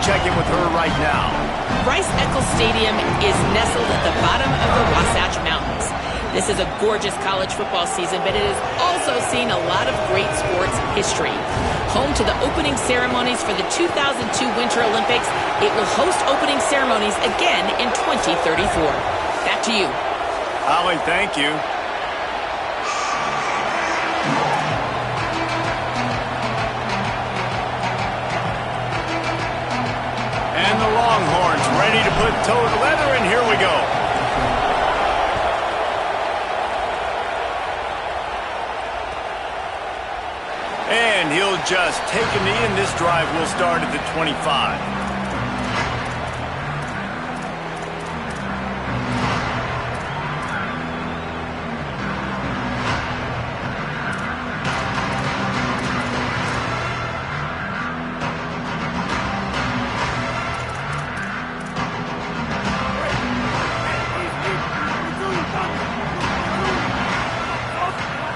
check in with her right now. Rice-Eccles Stadium is nestled at the bottom of the Wasatch Mountains. This is a gorgeous college football season, but it has also seen a lot of great sports history. Home to the opening ceremonies for the 2002 Winter Olympics, it will host opening ceremonies again in 2034. Back to you. Holly, thank you. And the Longhorns ready to put toe to leather, and here we go. And he'll just take a knee, and this drive will start at the 25.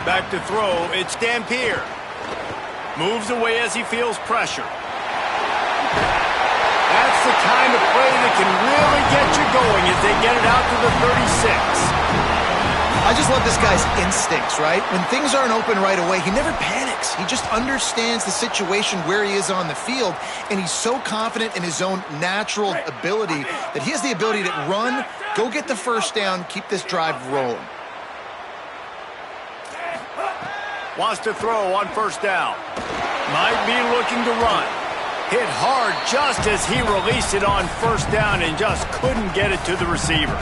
Back to throw, it's Dampier. Moves away as he feels pressure. That's the kind of play that can really get you going as they get it out to the 36. I just love this guy's instincts, right? When things aren't open right away, he never panics. He just understands the situation where he is on the field, and he's so confident in his own natural ability that he has the ability to run, go get the first down, keep this drive rolling. Wants to throw on first down. Might be looking to run. Hit hard just as he released it on first down and just couldn't get it to the receiver.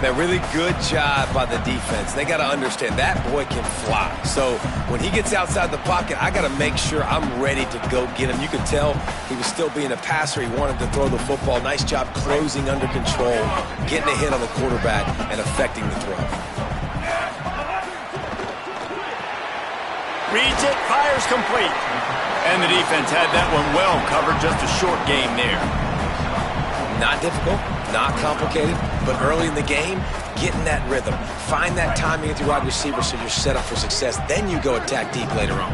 That really good job by the defense. They got to understand that boy can fly. So when he gets outside the pocket, I got to make sure I'm ready to go get him. You could tell he was still being a passer. He wanted to throw the football. Nice job closing under control, getting a hit on the quarterback, and affecting the throw. Reads it, fires complete. And the defense had that one well covered, just a short game there. Not difficult, not complicated, but early in the game, getting that rhythm. Find that timing with your wide receiver so you're set up for success. Then you go attack deep later on.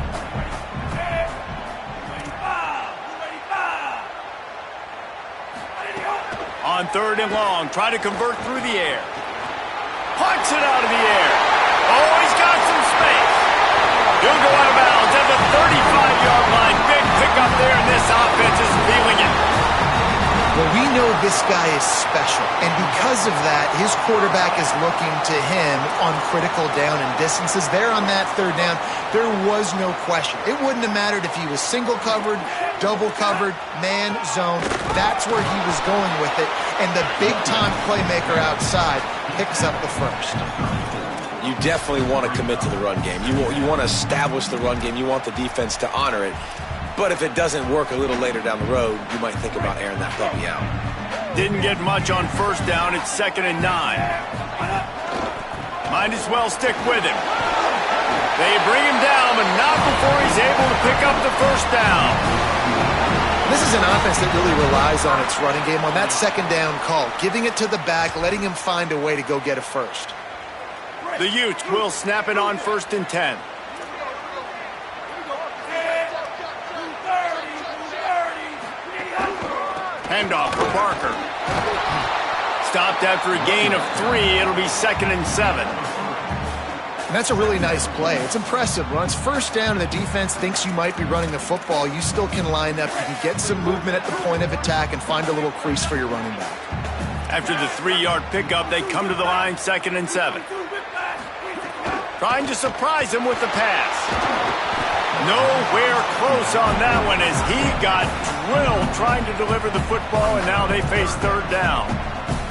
On third and long, try to convert through the air. Pucks it out of the air. Oh, he's got some space. He'll go out of bounds at the 35-yard line. Big pickup there, and this offense is feeling it. Well, we know this guy is special, and because of that, his quarterback is looking to him on critical down and distances. There on that third down, there was no question. It wouldn't have mattered if he was single covered, double covered, man, zone. That's where he was going with it, and the big-time playmaker outside picks up the first. You definitely want to commit to the run game. You want to establish the run game. You want the defense to honor it. But if it doesn't work a little later down the road, you might think about airing that puppy out. Didn't get much on first down. It's 2nd and 9. Might as well stick with him. They bring him down, but not before he's able to pick up the first down. This is an offense that really relies on its running game on that second down call, giving it to the back, letting him find a way to go get a first. The Utes will snap it on 1st and 10. Handoff for Parker. Stopped after a gain of 3. It'll be 2nd and 7. And that's a really nice play. It's impressive. Runs first down and the defense thinks you might be running the football. You still can line up. You can get some movement at the point of attack and find a little crease for your running back. After the 3-yard pickup, they come to the line 2nd and 7. Trying to surprise him with the pass. Nowhere close on that one as he got drilled trying to deliver the football, and now they face third down.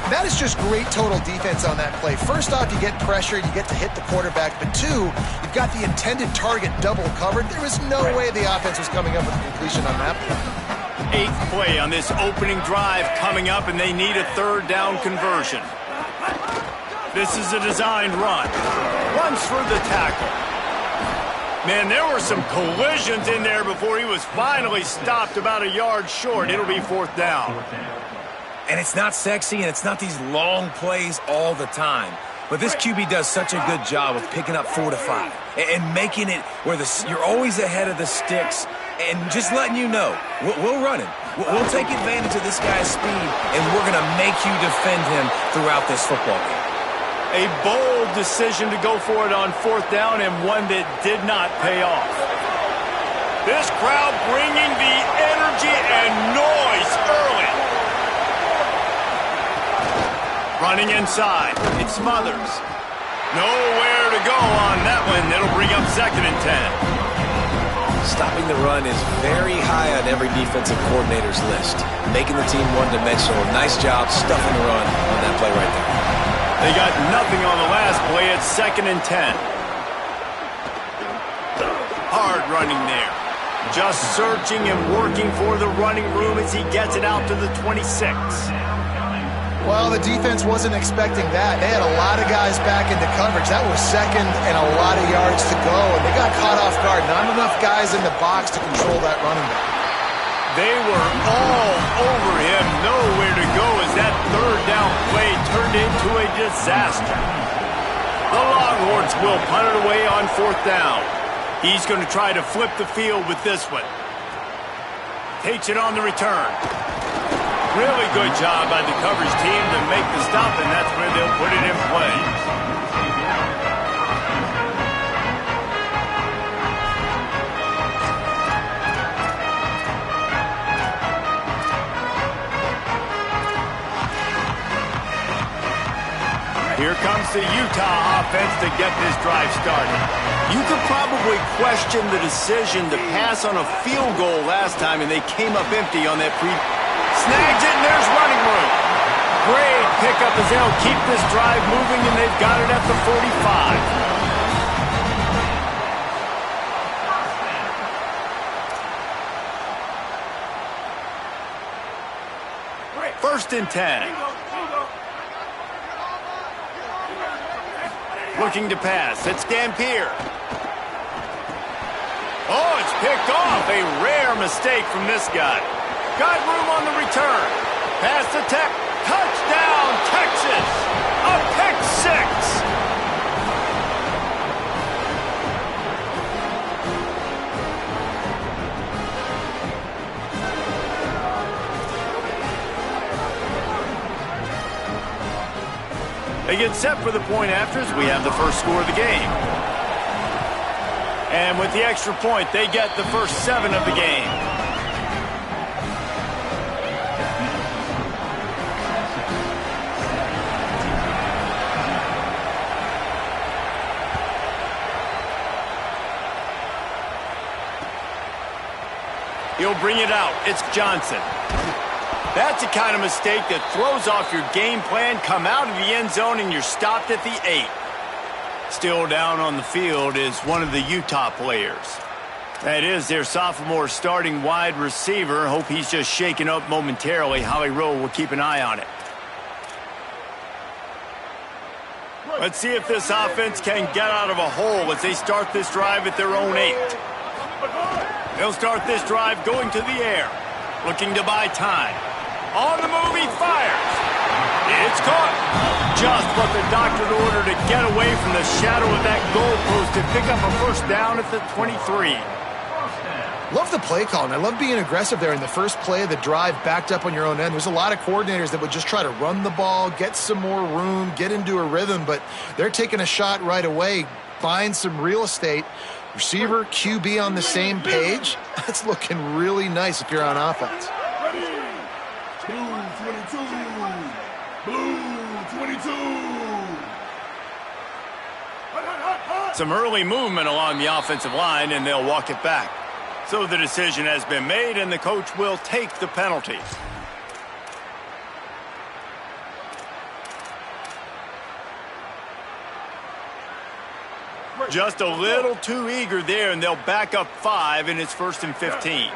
That is just great total defense on that play. First off, you get pressure, you get to hit the quarterback, but two, you've got the intended target double covered. There was no way the offense was coming up with a completion on that play. 8th play on this opening drive coming up, and they need a third down conversion. This is a designed run. Runs through the tackle. Man, there were some collisions in there before he was finally stopped about a yard short. It'll be 4th down. And it's not sexy, and it's not these long plays all the time. But this QB does such a good job of picking up 4 to 5 and making it where you're always ahead of the sticks and just letting you know, we'll run him. We'll take advantage of this guy's speed, and we're going to make you defend him throughout this football game. A bold decision to go for it on 4th down, and one that did not pay off. This crowd bringing the energy and noise early. Running inside. It smothers. Nowhere to go on that one. It'll bring up 2nd and 10. Stopping the run is very high on every defensive coordinator's list. Making the team one-dimensional. Nice job stuffing the run on that play right there. They got nothing on the last play. It's 2nd and 10. Hard running there. Just searching and working for the running room as he gets it out to the 26. Well, the defense wasn't expecting that. They had a lot of guys back into coverage. That was 2nd and a lot of yards to go, and they got caught off guard. Not enough guys in the box to control that running back. They were all over him. Nowhere to go as that 3rd down play turned into a disaster. The Longhorns will punt it away on 4th down. He's going to try to flip the field with this one. Takes it on the return. Really good job by the coverage team to make the stop, and that's where they'll put it in play. Here comes the Utah offense to get this drive started. You could probably question the decision to pass on a field goal last time, and they came up empty on that Snags it, and there's running room. Great pickup as they'll keep this drive moving, and they've got it at the 45. 1st and 10. Looking to pass. It's Dampier. Oh, it's picked off. A rare mistake from this guy. Got room on the return. Pass to Tech. Touchdown, Texas. A pick 6. They get set for the point afters. We have the first score of the game. And with the extra point, they get the first 7 of the game. He'll bring it out. It's Johnson. That's the kind of mistake that throws off your game plan. Come out of the end zone and you're stopped at the 8. Still down on the field is one of the Utah players. That is their sophomore starting wide receiver. Hope he's just shaken up momentarily. Holly Rowe will keep an eye on it. Let's see if this offense can get out of a hole as they start this drive at their own 8. They'll start this drive going to the air, looking to buy time. On the move, he fires. It's caught. Just what the doctor ordered to get away from the shadow of that goalpost and pick up a first down at the 23. Love the play call, and I love being aggressive there in the first play of the drive, backed up on your own end. There's a lot of coordinators that would just try to run the ball, get some more room, get into a rhythm, but they're taking a shot right away, find some real estate. Receiver, QB on the same page. That's looking really nice if you're on offense. Blue 22. Blue 22. Some early movement along the offensive line, and they'll walk it back. So the decision has been made, and the coach will take the penalty. Just a little too eager there, and they'll back up 5, and it's 1st and 15.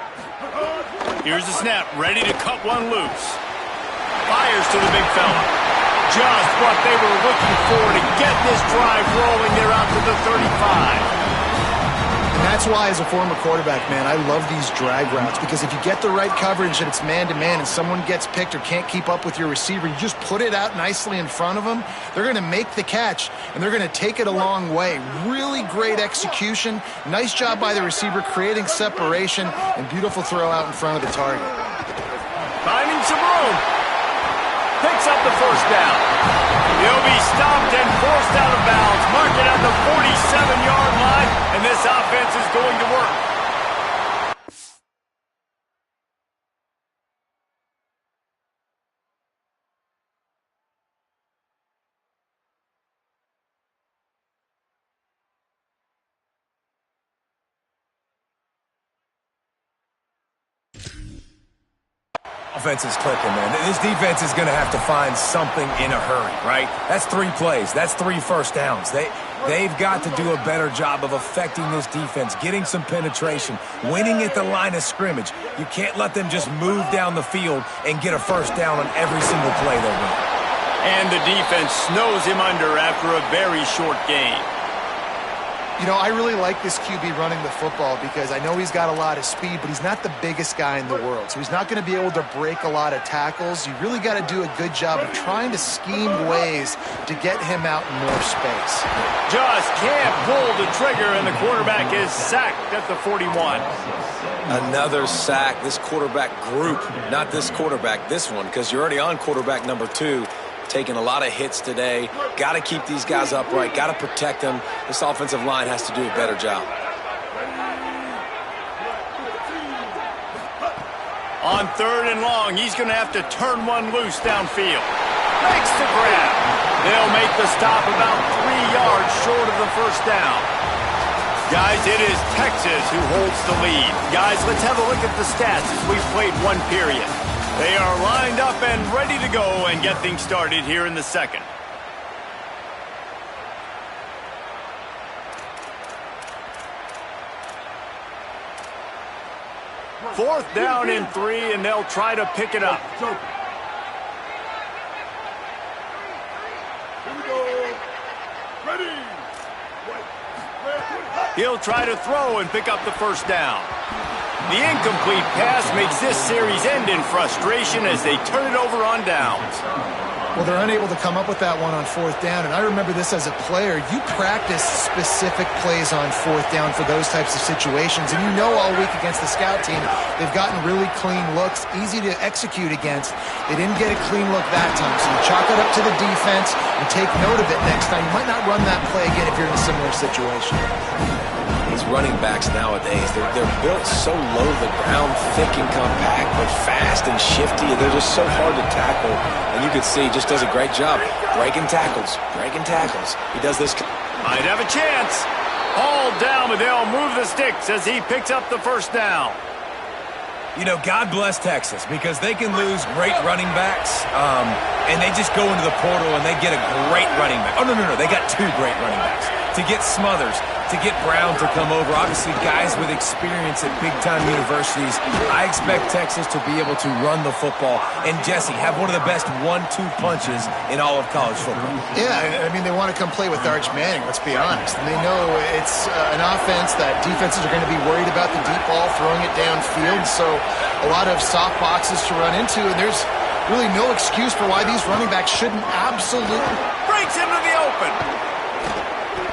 Here's the snap, ready to cut one loose. Fires to the big fella. Just what they were looking for to get this drive rolling. They're out to the 35. That's why, as a former quarterback, man, I love these drag routes, because if you get the right coverage and it's man-to-man and someone gets picked or can't keep up with your receiver, you just put it out nicely in front of them. They're going to make the catch, and they're going to take it a long way. Really great execution. Nice job by the receiver creating separation, and beautiful throw out in front of the target. Finding some room. Picks up the first down. He'll be stopped and forced out of bounds. Mark it at the 47-yard line, and this offense is going to work. Offense is clicking, man. This defense is going to have to find something in a hurry, right? That's 3 plays. That's 3 first downs. They've got to do a better job of affecting this defense, getting some penetration, winning at the line of scrimmage. You can't let them just move down the field and get a first down on every single play they win. And the defense snows him under after a very short game. You know, I really like this QB running the football because I know he's got a lot of speed, but he's not the biggest guy in the world. So he's not going to be able to break a lot of tackles. You really got to do a good job of trying to scheme ways to get him out in more space. Just can't pull the trigger, and the quarterback is sacked at the 41. Another sack. This quarterback group, not this quarterback, this one, because you're already on quarterback number 2. Taking a lot of hits today. Got to keep these guys upright. Got to protect them. This offensive line has to do a better job. On 3rd and long, he's going to have to turn one loose downfield. Makes the grab. They'll make the stop about 3 yards short of the first down. Guys, it is Texas who holds the lead. Guys, let's have a look at the stats as we've played 1 period. They are lined up and ready to go and get things started here in the second. Fourth down and 3, and they'll try to pick it up. Here we go. Ready. He'll try to throw and pick up the first down. The incomplete pass makes this series end in frustration as they turn it over on downs. Well, they're unable to come up with that one on 4th down, and I remember this as a player. You practice specific plays on 4th down for those types of situations, and you know all week against the scout team, they've gotten really clean looks, easy to execute against. They didn't get a clean look that time, so you chalk it up to the defense and take note of it next time. You might not run that play again if you're in a similar situation. These running backs nowadays, they're built so low to the ground, thick and compact, but fast and shifty. They're just so hard to tackle. And you can see, just does a great job breaking tackles, He does this. Might have a chance. All down, but they'll move the sticks as he picks up the first down. You know, God bless Texas, because they can lose great running backs, and they just go into the portal and they get a great running back. Oh, no, they got 2 great running backs. To get Smothers, to get Brown to come over, obviously guys with experience at big-time universities. I expect Texas to be able to run the football and, Jesse, have one of the best 1-2 punches in all of college football. Yeah, I mean, they want to come play with Arch Manning, let's be honest. And they know it's an offense that defenses are going to be worried about the deep ball, throwing it downfield, so a lot of soft boxes to run into, and there's really no excuse for why these running backs shouldn't absolutely... Breaks into the open.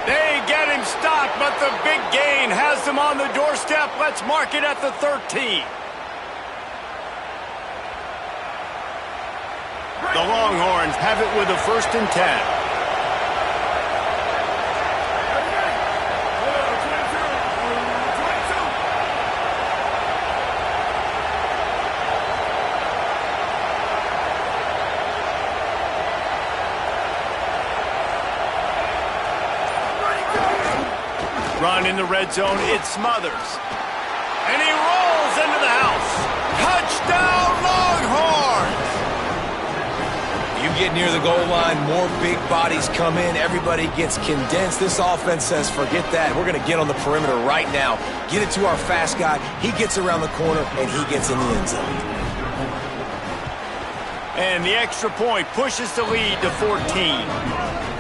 They get him stopped, but the big gain has them on the doorstep. Let's mark it at the 13. The Longhorns have it with a 1st and 10. Run in the red zone, it's Smothers. And he rolls into the house. Touchdown, Longhorns! You get near the goal line, more big bodies come in, everybody gets condensed. This offense says, forget that. We're going to get on the perimeter right now. Get it to our fast guy. He gets around the corner, and he gets in the end zone. And the extra point pushes the lead to 14.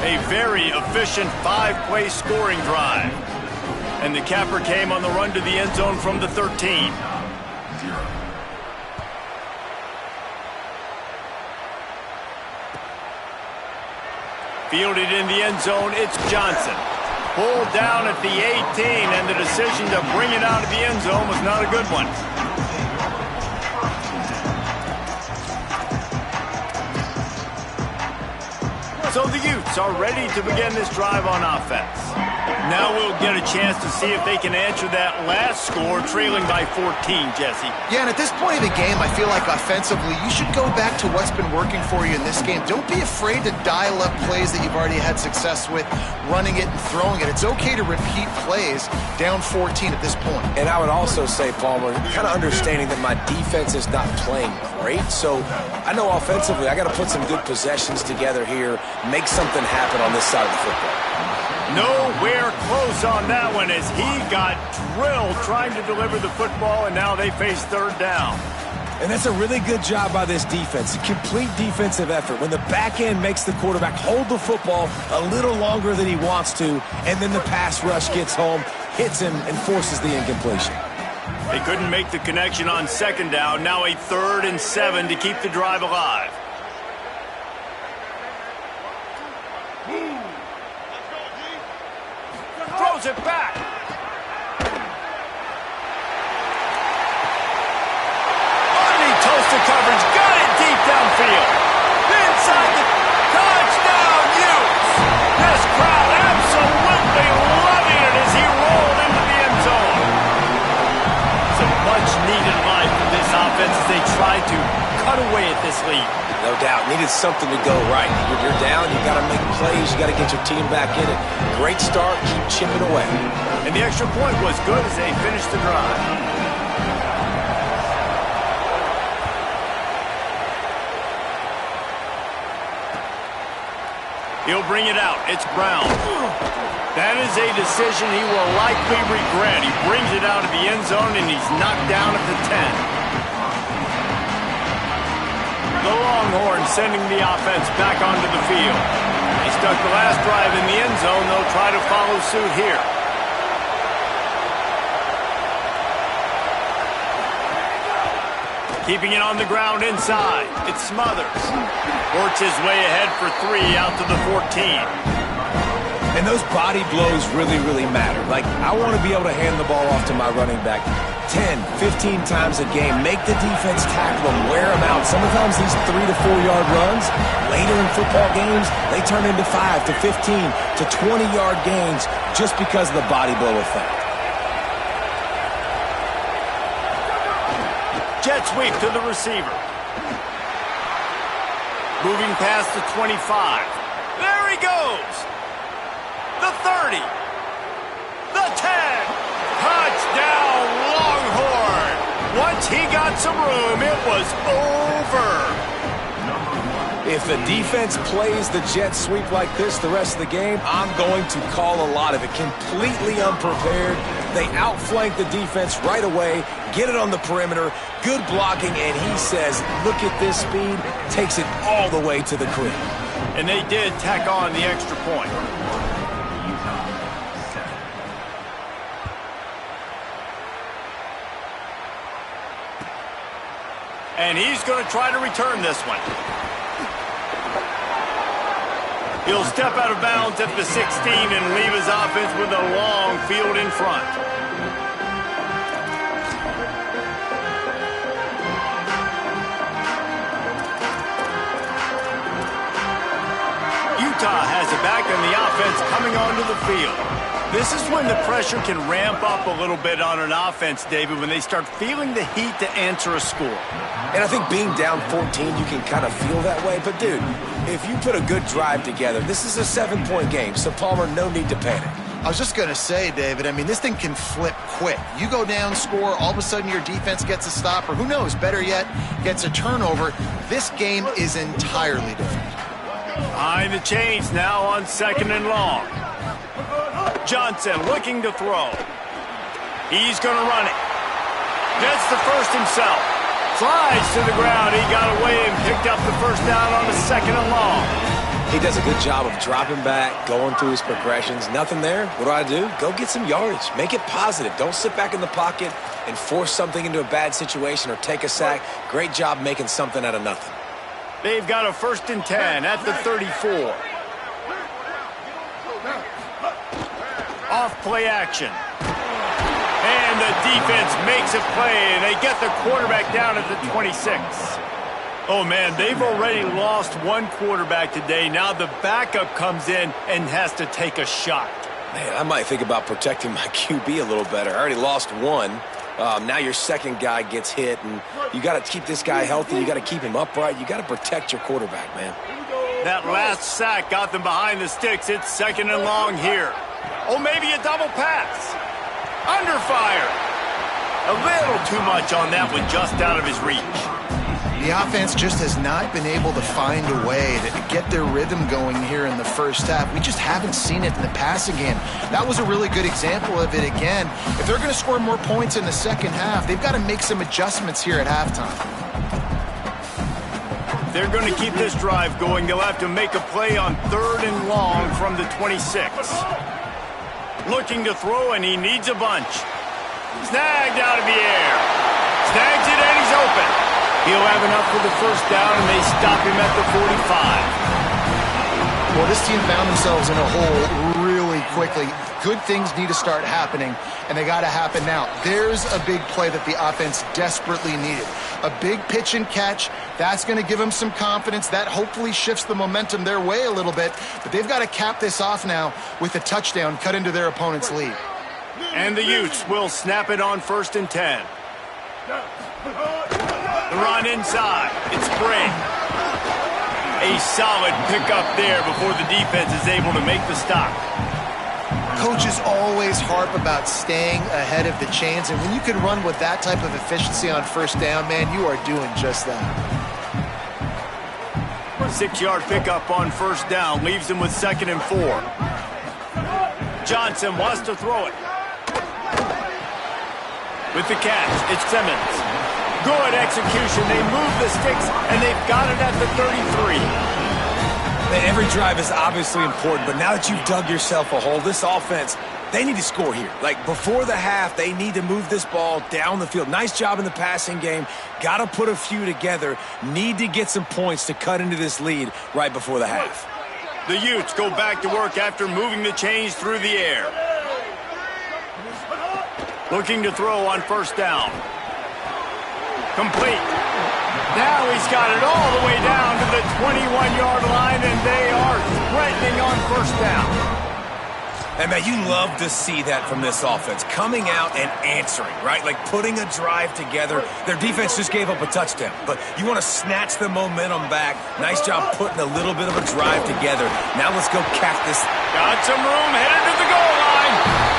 A very efficient 5-play scoring drive. And the capper came on the run to the end zone from the 13. Fielded in the end zone, it's Johnson. Pulled down at the 18, and the decision to bring it out of the end zone was not a good one. So the Utes are ready to begin this drive on offense. Now we'll get a chance to see if they can answer that last score, trailing by 14, Jesse. Yeah, and at this point of the game, I feel like offensively, you should go back to what's been working for you in this game. Don't be afraid to dial up plays that you've already had success with, running it and throwing it. It's okay to repeat plays down 14 at this point. And I would also say, Palmer, kind of understanding that my defense is not playing great, so I know offensively I got to put some good possessions together here, make something happen on this side of the football. Nowhere close on that one as he got drilled trying to deliver the football, and now they face third down. And that's a really good job by this defense, a complete defensive effort. When the back end makes the quarterback hold the football a little longer than he wants to, and then the pass rush gets home, hits him, and forces the incompletion. They couldn't make the connection on second down. Now a 3rd and 7 to keep the drive alive. Throws it back. Underneath toasted coverage. Got it deep downfield. Inside the touchdown, Utes. This crowd absolutely loving it as he rolled into the end zone. Some much-needed life for this offense as they try to cut away at this lead. No doubt. Needed something to go right. When you're down, you got to make plays. You got to get your team back in it. Great start. Keep chipping away. And the extra point was good as they finished the drive. He'll bring it out. It's Brown. That is a decision he will likely regret. He brings it out of the end zone, and he's knocked down at the 10. The Longhorns sending the offense back onto the field. They stuck the last drive in the end zone. They'll try to follow suit here. Keeping it on the ground inside. It's Smothers. Works his way ahead for 3 out to the 14. And those body blows really, really matter. Like, I want to be able to hand the ball off to my running back 10, 15 times a game. Make the defense tackle them, wear them out. Sometimes these 3 to 4 yard runs, later in football games, they turn into 5 to 15 to 20 yard gains just because of the body blow effect. Jet sweep to the receiver. Moving past the 25. There he goes. The 30. The 10. Touchdown, Longhorn. Once he got some room, it was over. If the defense plays the jet sweep like this the rest of the game, I'm going to call a lot of it. Completely unprepared. They outflank the defense right away, get it on the perimeter, good blocking, and he says, look at this speed, takes it all the way to the crib. And they did tack on the extra point. And he's going to try to return this one. He'll step out of bounds at the 16 and leave his offense with a long field in front. Utah has it back and the offense coming onto the field. This is when the pressure can ramp up a little bit on an offense, David, when they start feeling the heat to answer a score. And I think being down 14, you can kind of feel that way. But, dude, if you put a good drive together, this is a 7-point game. So, Palmer, no need to panic. I was just going to say, David, I mean, this thing can flip quick. You go down, score, all of a sudden your defense gets a stop, or who knows, better yet, gets a turnover. This game is entirely different. Behind the chains now on 2nd and long. Johnson looking to throw. He's going to run it. Gets the first himself. Slides to the ground. He got away and picked up the first down on the 2nd and long. He does a good job of dropping back, going through his progressions. Nothing there. What do? Go get some yardage. Make it positive. Don't sit back in the pocket and force something into a bad situation or take a sack. Great job making something out of nothing. They've got a 1st and 10 at the 34. Off play action. And the defense makes a play, and they get the quarterback down at the 26. Oh, man, they've already lost one quarterback today. Now the backup comes in and has to take a shot. Man, I might think about protecting my QB a little better. I already lost one. Now your second guy gets hit, and you got to keep this guy healthy. You got to keep him upright. You got to protect your quarterback, man. That last sack got them behind the sticks. It's 2nd and long here. Oh, maybe a double pass. Under fire. A little too much on that one, just out of his reach. The offense just has not been able to find a way to get their rhythm going here in the first half. We just haven't seen it in the passing game. That was a really good example of it again. If they're going to score more points in the second half, they've got to make some adjustments here at halftime. They're going to keep this drive going. They'll have to make a play on 3rd and long from the 26. Looking to throw, and he needs a bunch. Snagged out of the air. Snags it, and he's open. He'll have enough for the 1st down, and they stop him at the 45. Well, this team found themselves in a hole really quickly. Good things need to start happening, and they got to happen now. There's a big play that the offense desperately needed. A big pitch and catch. That's going to give them some confidence. That hopefully shifts the momentum their way a little bit, but they've got to cap this off now with a touchdown cut into their opponent's lead. And the Utes will snap it on 1st and 10. The run inside. It's Gray. A solid pickup there before the defense is able to make the stop. Coaches always harp about staying ahead of the chains, and when you can run with that type of efficiency on 1st down, man, you are doing just that. 6-yard pickup on 1st down leaves him with 2nd and 4. Johnson wants to throw it. With the catch, it's Simmons. Good execution. They move the sticks, and they've got it at the 33. Every drive is obviously important, but now that you've dug yourself a hole, this offense, they need to score here. Like, before the half, they need to move this ball down the field. Nice job in the passing game. Got to put a few together. Need to get some points to cut into this lead right before the half. The Utes go back to work after moving the chains through the air. Looking to throw on 1st down. Complete. Now he's got it all the way down to the 21-yard line, and they are threatening on 1st down. And, man, you love to see that from this offense. Coming out and answering, right? Like putting a drive together. Their defense just gave up a touchdown, but you want to snatch the momentum back. Nice job putting a little bit of a drive together. Now let's go cap this. Got some room, headed to the goal line.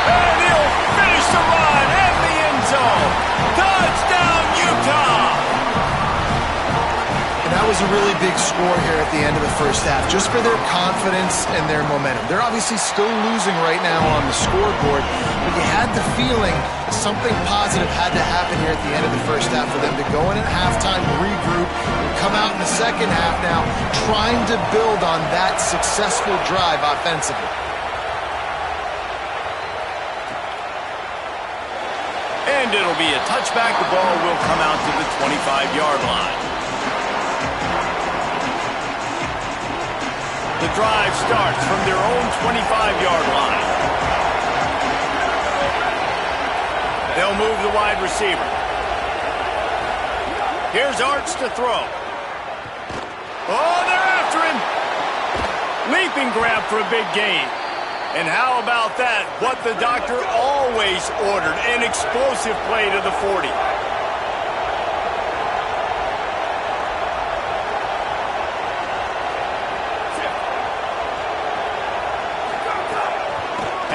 And he'll finish the run in the end zone. Touchdown, Utah! That was a really big score here at the end of the first half, just for their confidence and their momentum. They're obviously still losing right now on the scoreboard, but you had the feeling something positive had to happen here at the end of the first half for them to go in at halftime, regroup, and come out in the second half now trying to build on that successful drive offensively. And it'll be a touchback. The ball will come out to the 25-yard line. The drive starts from their own 25-yard line. They'll move the wide receiver. Here's Arch to throw. Oh, they're after him. Leaping grab for a big gain. And how about that? What the doctor always ordered, an explosive play to the 40.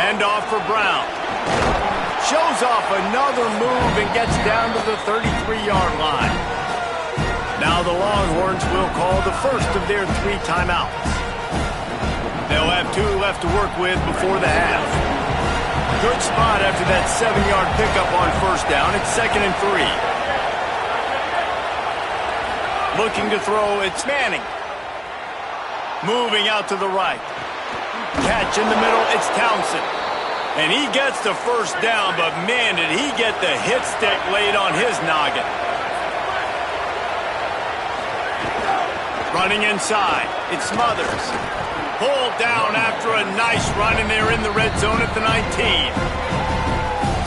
Hand off for Brown. Shows off another move and gets down to the 33-yard line. Now the Longhorns will call the first of their 3 timeouts. They'll have 2 left to work with before the half. Good spot after that 7-yard pickup on 1st down. It's 2nd and 3. Looking to throw, it's Manning. Moving out to the right. Catch in the middle, it's Townsend. And he gets the first down, but man, did he get the hit stick laid on his noggin. Running inside, it's Smothers. Pulled down after a nice run, and they're in the red zone at the 19.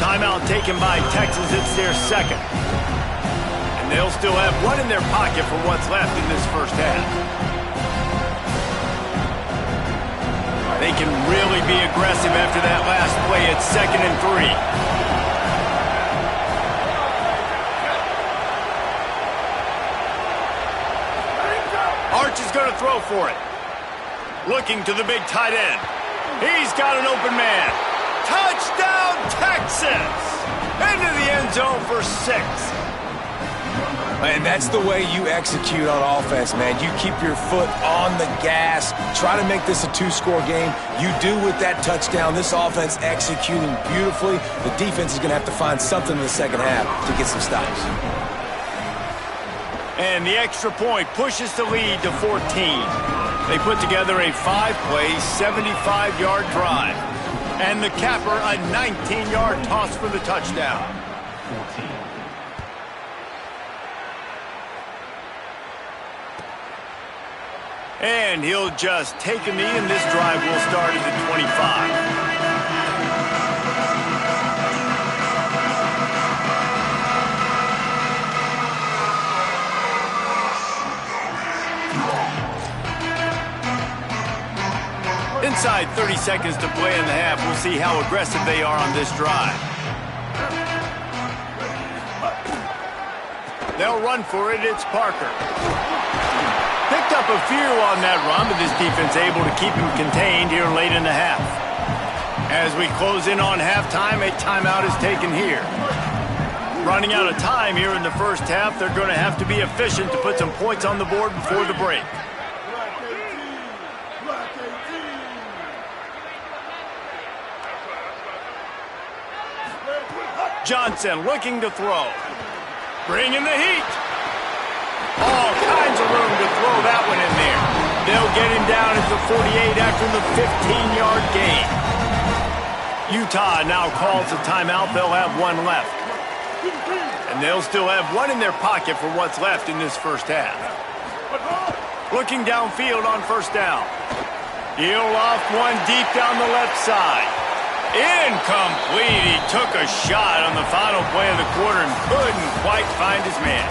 Timeout taken by Texas, it's their second. And they'll still have one in their pocket for what's left in this first half. They can really be aggressive after that last play. It's 2nd and 3. Arch is going to throw for it. Looking to the big tight end. He's got an open man. Touchdown, Texas! Into the end zone for 6. And that's the way you execute on offense, man. You keep your foot on the gas. Try to make this a 2-score game. You do with that touchdown. This offense executing beautifully. The defense is going to have to find something in the second half to get some stops. And the extra point pushes the lead to 14. They put together a 5-play, 75-yard drive. And the capper, a 19-yard toss for the touchdown. 14. And he'll just take a knee, and this drive will start at the 25. Inside 30 seconds to play in the half. We'll see how aggressive they are on this drive. They'll run for it. It's Parker. Picked up a few on that run, but this defense able to keep him contained here late in the half. As we close in on halftime, a timeout is taken here. Running out of time here in the first half, they're going to have to be efficient to put some points on the board before the break. Johnson looking to throw. Bringing the heat. All kinds of room to throw that one in there. They'll get him down at the 48 after the 15-yard gain. Utah now calls a timeout. They'll have one left. And they'll still have one in their pocket for what's left in this first half. Looking downfield on first down. He'll off one deep down the left side. Incomplete. He took a shot on the final play of the quarter and couldn't quite find his man.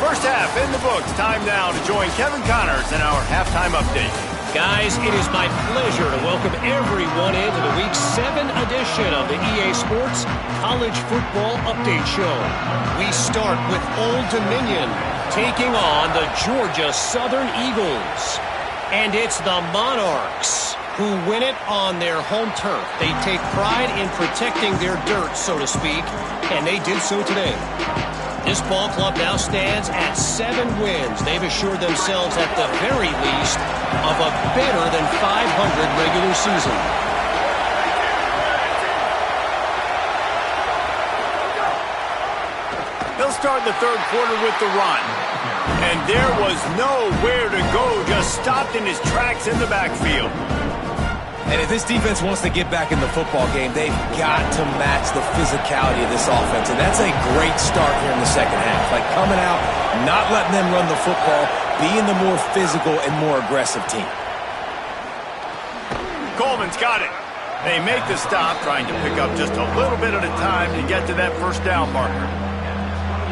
First half in the books. Time now to join Kevin Connors in our halftime update. Guys, it is my pleasure to welcome everyone into the Week 7 edition of the EA Sports College Football Update Show. We start with Old Dominion taking on the Georgia Southern Eagles. And it's the Monarchs who win it on their home turf. They take pride in protecting their dirt, so to speak, and they did so today. This ball club now stands at 7 wins. They've assured themselves at the very least of a better than 500 regular season. They'll start the third quarter with the run. And there was nowhere to go, just stopped in his tracks in the backfield. And if this defense wants to get back in the football game, they've got to match the physicality of this offense. And that's a great start here in the second half. Like coming out, not letting them run the football, being the more physical and more aggressive team. Coleman's got it. They make the stop, trying to pick up just a little bit at a time to get to that first down marker.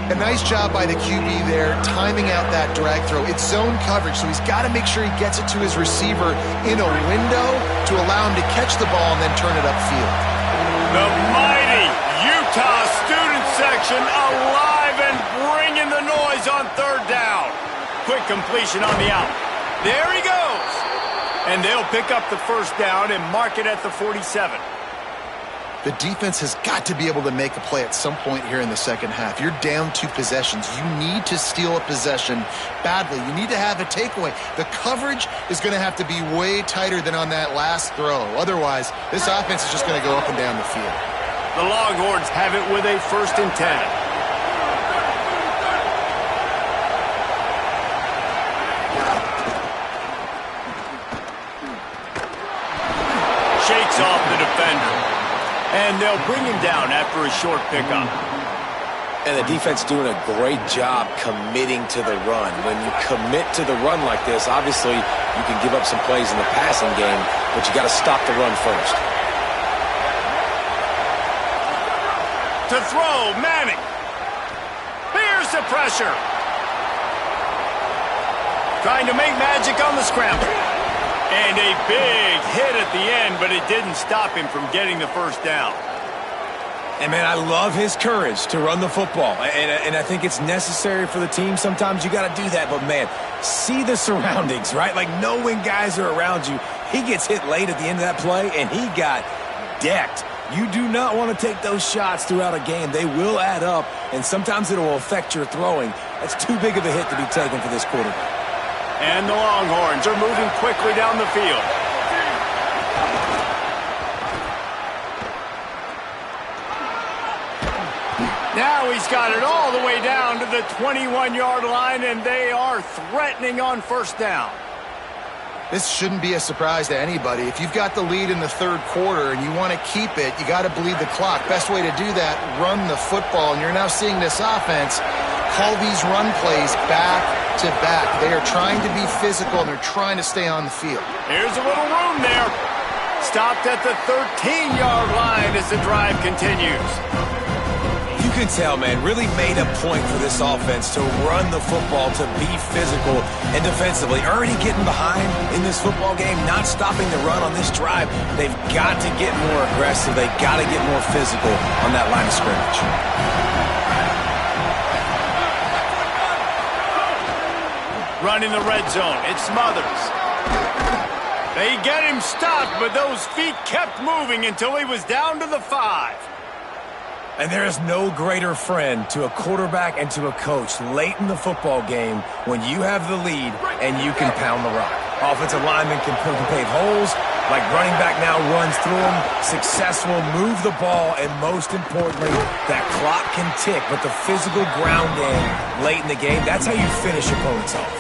A nice job by the QB there, timing out that drag throw. It's zone coverage, so he's got to make sure he gets it to his receiver in a window to allow him to catch the ball and then turn it upfield. The mighty Utah student section alive and bringing the noise on third down. Quick completion on the out. There he goes. And they'll pick up the first down and mark it at the 47. The defense has got to be able to make a play at some point here in the second half. You're down 2 possessions. You need to steal a possession badly. You need to have a takeaway. The coverage is going to have to be way tighter than on that last throw. Otherwise, this offense is just going to go up and down the field. The Longhorns have it with a 1st and 10. they'll bring him down after a short pickup. And the defense doing a great job committing to the run. When you commit to the run like this, obviously you can give up some plays in the passing game, but you got to stop the run first. To throw, Manning. Here's the pressure. Trying to make magic on the scramble. And a big hit at the end, but it didn't stop him from getting the first down. And, man, I love his courage to run the football. And I think it's necessary for the team. Sometimes you got to do that. But, man, see the surroundings, right? Like, know when guys are around you. He gets hit late at the end of that play, and he got decked. You do not want to take those shots throughout a game. They will add up, and sometimes it will affect your throwing. That's too big of a hit to be taken for this quarterback. And the Longhorns are moving quickly down the field. Now he's got it all the way down to the 21-yard line, and they are threatening on first down. This shouldn't be a surprise to anybody. If you've got the lead in the third quarter and you want to keep it, you got to bleed the clock. Best way to do that, run the football. And you're now seeing this offense call these run plays back to back. They are trying to be physical, and they're trying to stay on the field. Here's a little room there. Stopped at the 13-yard line as the drive continues. You can tell, man, really made a point for this offense to run the football, to be physical and defensively. Already getting behind in this football game, not stopping the run on this drive. They've got to get more aggressive. They've got to get more physical on that line of scrimmage. Running the red zone, it's Smothers. They get him stopped, but those feet kept moving until he was down to the 5. And there is no greater friend to a quarterback and to a coach late in the football game when you have the lead and you can pound the rock. Offensive linemen can pave holes, like running back now runs through them, successful, move the ball, and most importantly, that clock can tick, but the physical ground game late in the game, that's how you finish opponents off.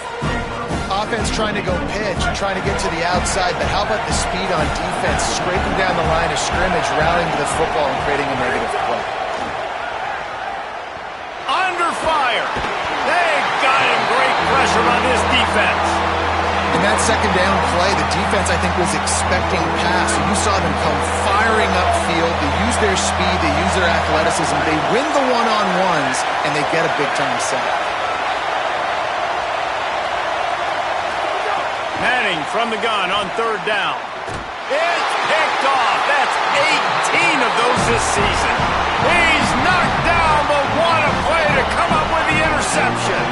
Offense trying to go pitch and trying to get to the outside, but how about the speed on defense, scraping down the line of scrimmage, rallying to the football and creating a negative play. Under fire. They got him. Great pressure on this defense. In that second down play, the defense, I think, was expecting pass. You saw them come firing upfield. They use their speed. They use their athleticism. They win the one-on-ones, and they get a big-time sack. Manning from the gun on third down. It's picked off. That's 18 of those this season. He's knocked down, but what a play to come up with the interception.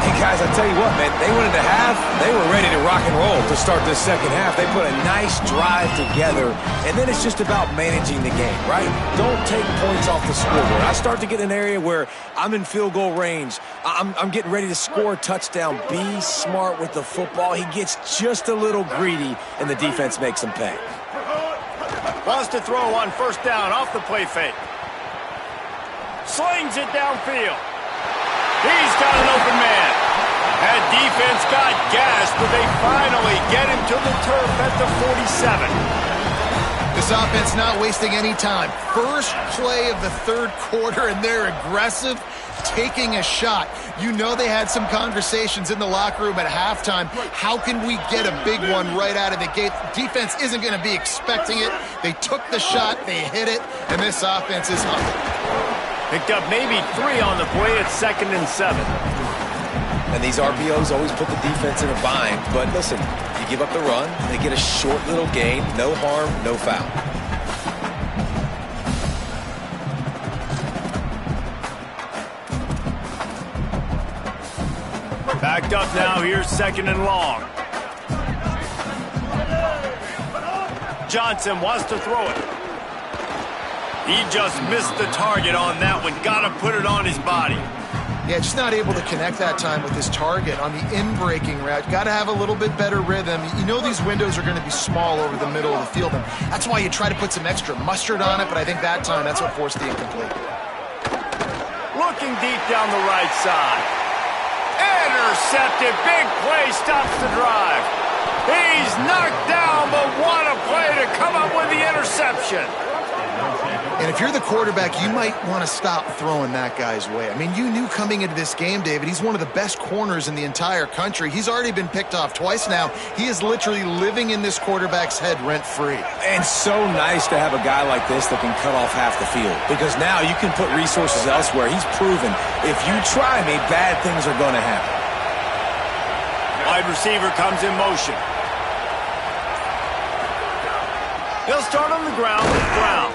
Hey, guys, I tell you what, man, they went into half. They were ready to rock and roll to start this second half. They put a nice drive together, and then it's just about managing the game, right? Don't take points off the scoreboard. I start to get in an area where I'm in field goal range. I'm getting ready to score a touchdown. Be smart with the football. He gets just a little greedy, and the defense makes him pay. Wants to throw on first down off the play fake. Slings it downfield. He's got an open man. That defense got gassed, but they finally get him to the turf at the 47. This offense not wasting any time. First play of the third quarter, and they're aggressive, taking a shot. You know they had some conversations in the locker room at halftime. How can we get a big one right out of the gate? Defense isn't going to be expecting it. They took the shot, they hit it, and this offense is hungry. Picked up maybe 3 on the play at 2nd and 7. And these RPOs always put the defense in a bind. But listen, you give up the run, they get a short little gain, no harm, no foul. Backed up now, here's 2nd and long. Johnson wants to throw it. He just missed the target on that one. Got to put it on his body. Yeah, just not able to connect that time with his target on the in-breaking route. Got to have a little bit better rhythm. You know these windows are going to be small over the middle of the field, and that's why you try to put some extra mustard on it, but I think that time that's what forced the incomplete. Looking deep down the right side. Intercepted. Big play stops the drive. He's knocked down, but what a play to come up with the interception. And if you're the quarterback, you might want to stop throwing that guy's way. I mean, you knew coming into this game, David, he's one of the best corners in the entire country. He's already been picked off twice now. He is literally living in this quarterback's head rent-free. And so nice to have a guy like this that can cut off half the field, because now you can put resources elsewhere. He's proven if you try me, bad things are going to happen. Wide receiver comes in motion. He'll start on the ground with Brown.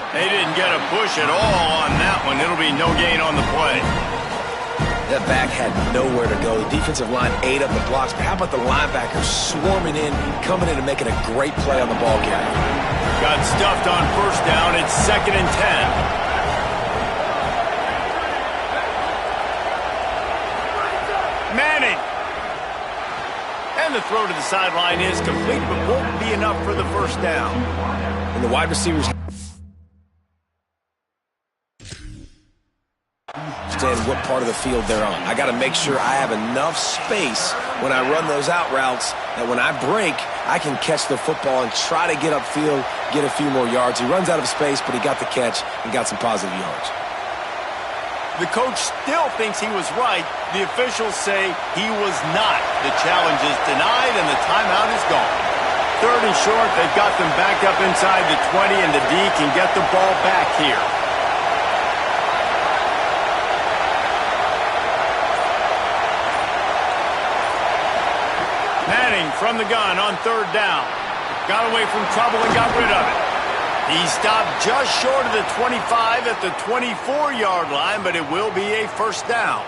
They didn't get a push at all on that one. It'll be no gain on the play. That back had nowhere to go. The defensive line ate up the blocks, but how about the linebackers swarming in, coming in and making a great play on the ball carrier? Got stuffed on first down. It's 2nd and 10. Manning. And the throw to the sideline is complete, but won't be enough for the first down. And the wide receivers understand what part of the field they're on. I got to make sure I have enough space when I run those out routes that when I break, I can catch the football and try to get upfield, get a few more yards. He runs out of space, but he got the catch and got some positive yards. The coach still thinks he was right. The officials say he was not. The challenge is denied, and the timeout is gone. 3rd and short, they've got them backed up inside the 20, and the D can get the ball back here. Manning from the gun on 3rd down. Got away from trouble and got rid of it. He stopped just short of the 25 at the 24-yard line, but it will be a first down.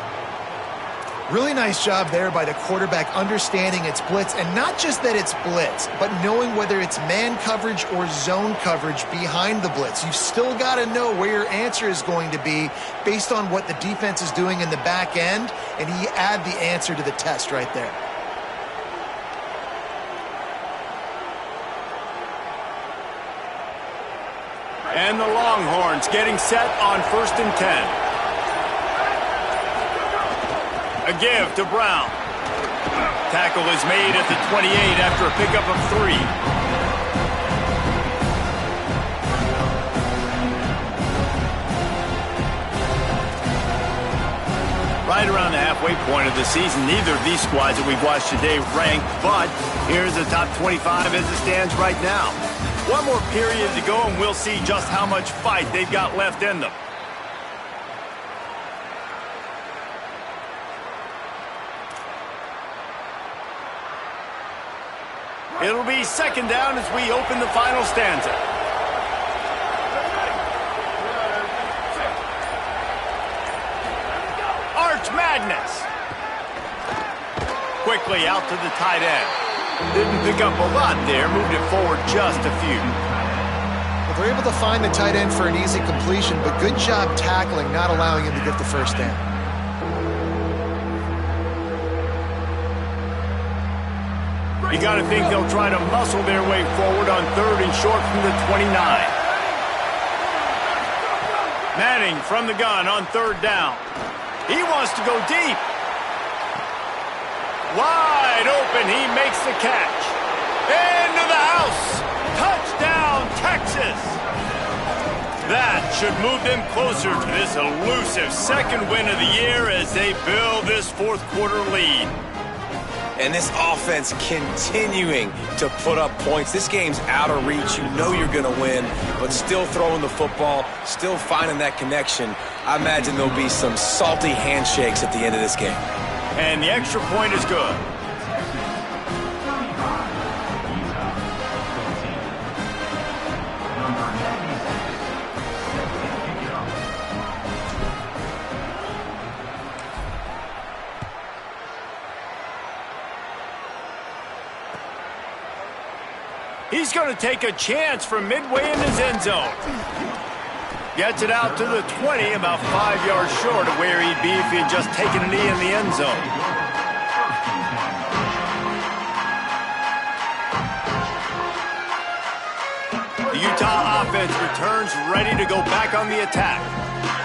Really nice job there by the quarterback understanding it's blitz, and not just that it's blitz, but knowing whether it's man coverage or zone coverage behind the blitz. You've still got to know where your answer is going to be based on what the defense is doing in the back end, and he add the answer to the test right there. And the Longhorns getting set on 1st and 10. A give to Brown. Tackle is made at the 28 after a pickup of 3. Right around the halfway point of the season, neither of these squads that we've watched today ranked, but here's the top 25 as it stands right now. One more period to go, and we'll see just how much fight they've got left in them. It'll be 2nd down as we open the final stanza. Arch Madness. Quickly out to the tight end. Didn't pick up a lot there, moved it forward just a few. Well, they're able to find the tight end for an easy completion, but good job tackling, not allowing him to get the first down. You got to think they'll try to muscle their way forward on 3rd and short from the 29. Manning from the gun on 3rd down. He wants to go deep. Wide open, he makes the catch. Into the house. Touchdown, Texas. That should move them closer to this elusive 2nd win of the year as they build this 4th quarter lead. And this offense continuing to put up points. This game's out of reach. You know you're going to win, but still throwing the football, still finding that connection. I imagine there'll be some salty handshakes at the end of this game. And the extra point is good. He's going to take a chance from midway in his end zone. Gets it out to the 20, about 5 yards short of where he'd be if he had just taken a knee in the end zone. The Utah offense returns ready to go back on the attack.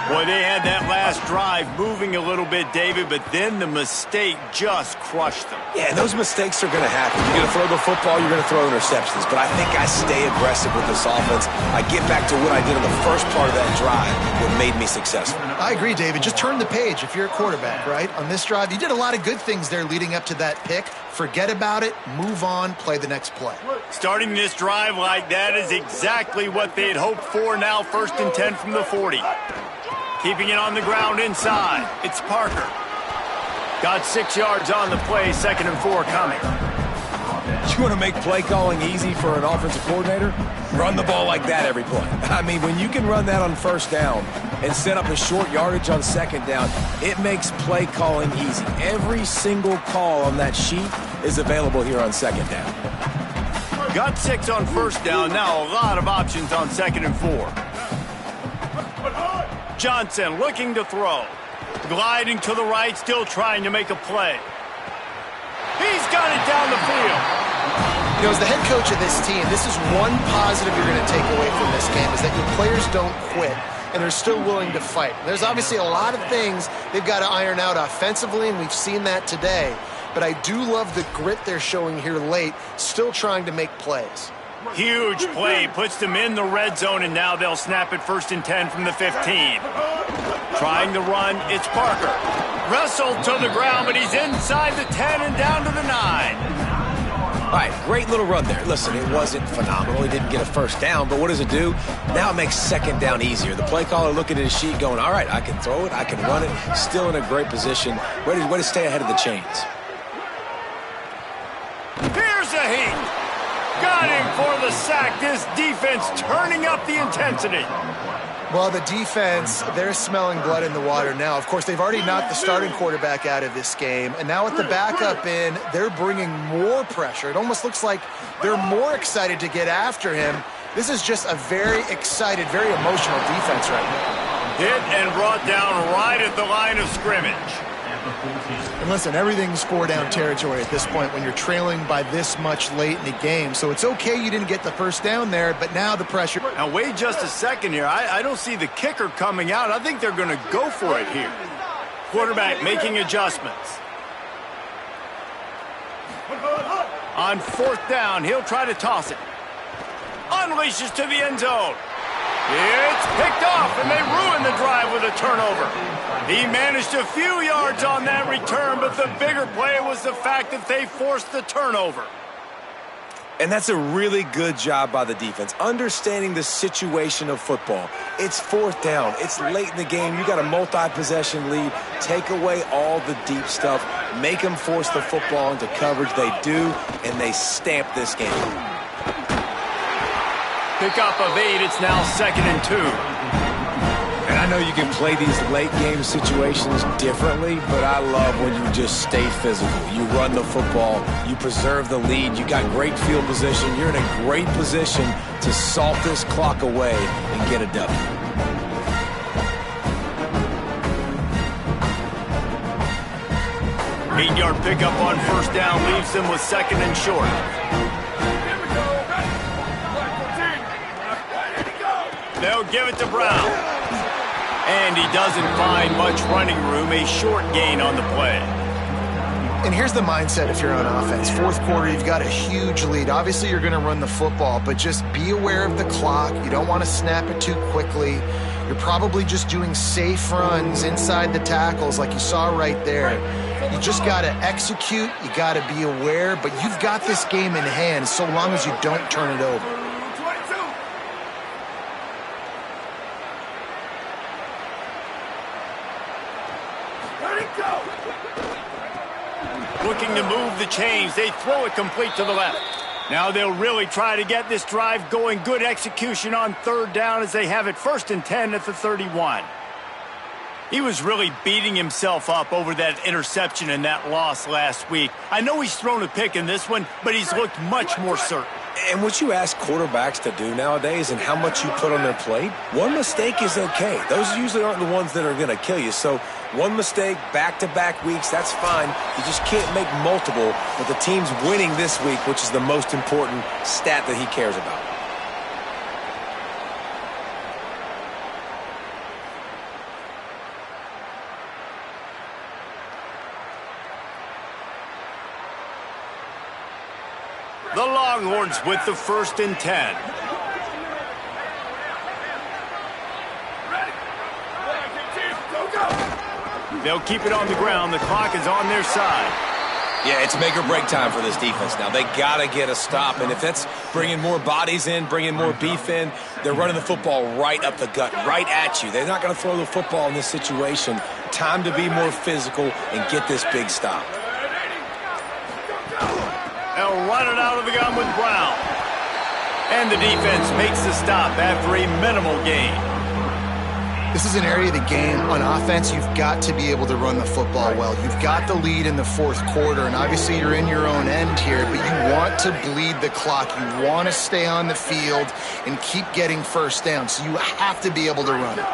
Boy, they had that last drive moving a little bit, David, but then the mistake just crushed them. Yeah, and those mistakes are going to happen. You're going to throw the football, you're going to throw interceptions. But I think I stay aggressive with this offense. I get back to what I did in the first part of that drive, what made me successful. I agree, David. Just turn the page if you're a quarterback, right? On this drive, you did a lot of good things there leading up to that pick. Forget about it, move on, play the next play. Starting this drive like that is exactly what they had hoped for. Now 1st and 10 from the 40. Keeping it on the ground inside. It's Parker. Got 6 yards on the play, 2nd and 4 coming. You want to make play calling easy for an offensive coordinator? Run the ball like that every play. I mean, when you can run that on 1st down and set up a short yardage on 2nd down, it makes play calling easy. Every single call on that sheet is available here on 2nd down. Got 6 on 1st down. Now a lot of options on 2nd and 4. Johnson looking to throw. Gliding to the right, still trying to make a play. He's got it down the field. You know, as the head coach of this team, this is one positive you're going to take away from this game, is that your players don't quit and are still willing to fight. There's obviously a lot of things they've got to iron out offensively, and we've seen that today. But I do love the grit they're showing here late, still trying to make plays. Huge play, puts them in the red zone, and now they'll snap it 1st and 10 from the 15. Trying to run, it's Parker. Wrestled to the ground, but he's inside the 10 and down to the 9. All right, great little run there. Listen, it wasn't phenomenal. He didn't get a 1st down, but what does it do? Now it makes 2nd down easier. The play caller looking at his sheet going, all right, I can throw it, I can run it, still in a great position, ready to stay ahead of the chains. Here's a heat. Got him for the sack. This defense turning up the intensity. Well, the defense, they're smelling blood in the water now. Of course, they've already knocked the starting quarterback out of this game, and now with the backup in, they're bringing more pressure. It almost looks like they're more excited to get after him. This is just a very excited, very emotional defense right now. Hit and brought down right at the line of scrimmage. And listen, everything's 4-down territory at this point when you're trailing by this much late in the game. So it's okay you didn't get the 1st down there, but now the pressure. Now wait just a second here. I don't see the kicker coming out. I think they're going to go for it here. Quarterback making adjustments. On 4th down, he'll try to toss it. Unleashes to the end zone. It's picked off, and they ruin the drive with a turnover. He managed a few yards on that return, but the bigger play was the fact that they forced the turnover. And that's a really good job by the defense, understanding the situation of football. It's 4th down. It's late in the game. You got a multi-possession lead. Take away all the deep stuff. Make them force the football into coverage. They do, and they stamp this game. Pickup of 8. It's now 2nd and 2. And I know you can play these late game situations differently, but I love when you just stay physical. You run the football, you preserve the lead, you got great field position, you're in a great position to salt this clock away and get a W. Eight-yard pickup on 1st down leaves them with 2nd and short. They'll give it to Brown. And he doesn't find much running room, a short gain on the play. And here's the mindset if you're on offense. 4th quarter, you've got a huge lead. Obviously, you're going to run the football, but just be aware of the clock. You don't want to snap it too quickly. You're probably just doing safe runs inside the tackles like you saw right there. You just got to execute. You got to be aware, but you've got this game in hand so long as you don't turn it over. Looking to move the chains. They throw it complete to the left. Now they'll really try to get this drive going. Good execution on 3rd down as they have it 1st and 10 at the 31. He was really beating himself up over that interception and that loss last week. I know he's thrown a pick in this one, but he's looked much more certain. And what you ask quarterbacks to do nowadays and how much you put on their plate, one mistake is okay. Those usually aren't the ones that are going to kill you. So one mistake, back-to-back weeks, that's fine. You just can't make multiple, but the team's winning this week, which is the most important stat that he cares about. The Longhorns with the 1st and 10. They'll keep it on the ground. The clock is on their side. Yeah, it's make or break time for this defense now. They got to get a stop, and if that's bringing more bodies in, bringing more beef in, they're running the football right up the gut, right at you. They're not going to throw the football in this situation. Time to be more physical and get this big stop. They'll run it out of the gun with Brown. And the defense makes the stop after a minimal gain. This is an area of the game. On offense, you've got to be able to run the football well. You've got the lead in the 4th quarter, and obviously you're in your own end here, but you want to bleed the clock. You want to stay on the field and keep getting 1st down, so you have to be able to run it.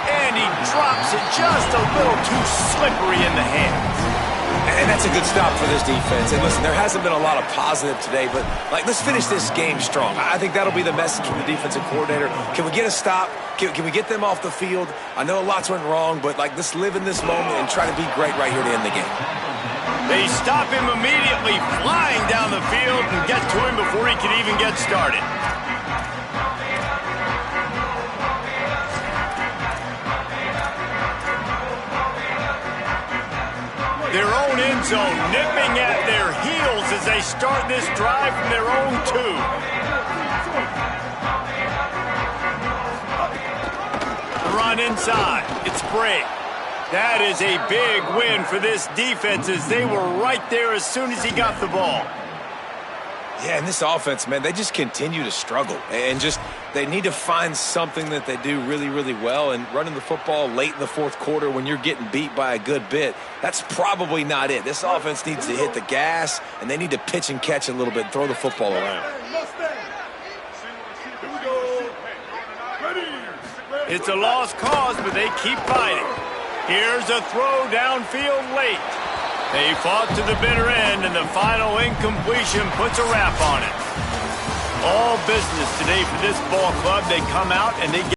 And he drops it just a little too slippery in the hands. And that's a good stop for this defense. And listen, there hasn't been a lot of positive today, but let's finish this game strong. I think that'll be the message from the defensive coordinator. Can we get a stop? Can we get them off the field? I know lots went wrong, but let's live in this moment and try to be great right here to end the game. They stop him immediately, flying down the field and get to him before he can even get started. Their own end zone nipping at their heels as they start this drive from their own 2. The run inside. It's Bray. That is a big win for this defense as they were right there as soon as he got the ball. Yeah, and this offense, man, they just continue to struggle. And they need to find something that they do really, really well. And running the football late in the 4th quarter when you're getting beat by a good bit, that's probably not it. This offense needs to hit the gas, and they need to pitch and catch a little bit, throw the football around. It's a lost cause, but they keep fighting. Here's a throw downfield late. They fought to the bitter end, and the final incompletion puts a wrap on it. All business today for this ball club. They come out and they get